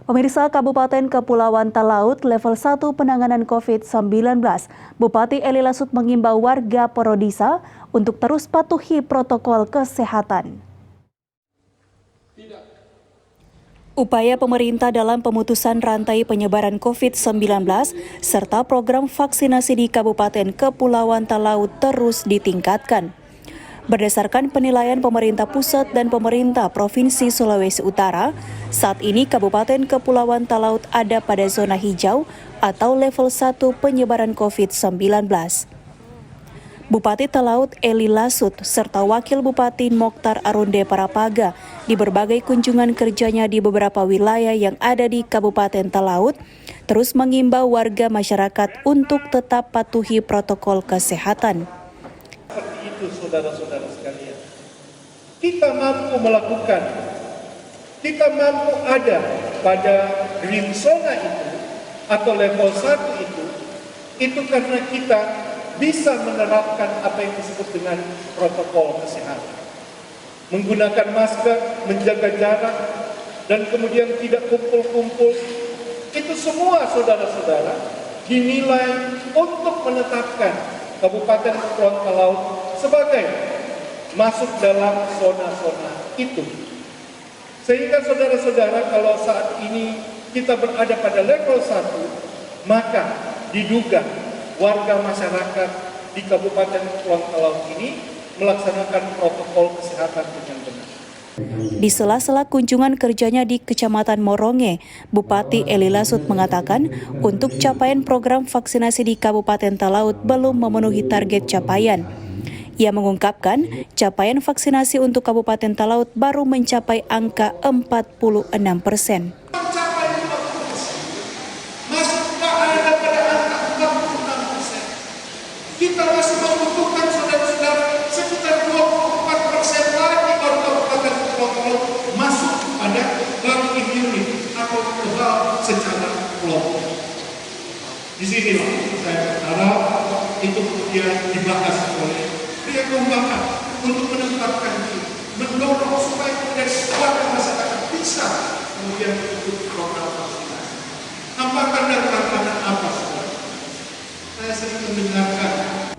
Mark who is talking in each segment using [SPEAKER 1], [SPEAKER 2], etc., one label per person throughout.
[SPEAKER 1] Pemirsa, Kabupaten Kepulauan Talaut level 1 penanganan COVID-19. Bupati Eli Lasut mengimbau warga Porodisa untuk terus patuhi protokol kesehatan. Upaya pemerintah dalam pemutusan rantai penyebaran COVID-19 serta program vaksinasi di Kabupaten Kepulauan Talaut terus ditingkatkan. Berdasarkan penilaian pemerintah pusat dan pemerintah Provinsi Sulawesi Utara, saat ini Kabupaten Kepulauan Talaut ada pada zona hijau atau level 1 penyebaran COVID-19. Bupati Talaut Eli Lasut serta Wakil Bupati Mokhtar Arunde Parapaga di berbagai kunjungan kerjanya di beberapa wilayah yang ada di Kabupaten Talaut terus mengimbau warga masyarakat untuk tetap patuhi protokol kesehatan.
[SPEAKER 2] Seperti itu saudara-saudara sekalian. Kita mampu melakukan, kita mampu ada pada green zona itu atau level 1 itu karena kita bisa menerapkan apa yang disebut dengan protokol kesehatan. Menggunakan masker, menjaga jarak, dan kemudian tidak kumpul-kumpul. Itu semua saudara-saudara dinilai untuk menetapkan Kabupaten Kepulauan Talaut sebagai masuk dalam zona-zona itu. Sehingga saudara-saudara kalau saat ini kita berada pada level 1, maka diduga warga masyarakat di Kabupaten Kepulauan Talaut ini melaksanakan protokol kesehatan dengan benar.
[SPEAKER 1] Di sela-sela kunjungan kerjanya di Kecamatan Moronge, Bupati Eli Lasut mengatakan untuk capaian program vaksinasi di Kabupaten Talaut belum memenuhi target capaian. Ia mengungkapkan capaian vaksinasi untuk Kabupaten Talaut baru mencapai angka 46%.
[SPEAKER 2] Kita masih membutuhkan saudara-saudara sekitar 24% lagi baru Kabupaten Kepulauan Talaut masuk pada herd immunity atau kebal secara kelompok. Di sinilah saya berharap itu kemudian dibahas oleh pihak lembaga untuk menetapkan itu, mendorong supaya kemudian warga masyarakat bisa kemudian ikut program vaksinasi. Hambatan dan tantangan apa saudara? Saya sering mendengarkan.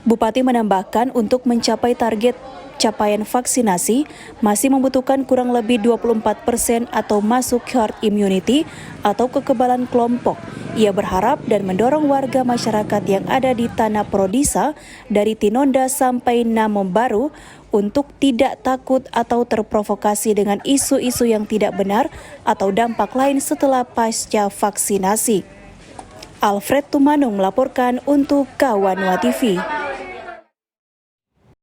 [SPEAKER 1] Bupati menambahkan untuk mencapai target capaian vaksinasi masih membutuhkan kurang lebih 24% atau masuk herd immunity atau kekebalan kelompok. Ia berharap dan mendorong warga masyarakat yang ada di Tanah Porodisa dari Tinonda sampai Namom Baru untuk tidak takut atau terprovokasi dengan isu-isu yang tidak benar atau dampak lain setelah pasca vaksinasi. Alfred Tumanung melaporkan untuk Kawanwa TV.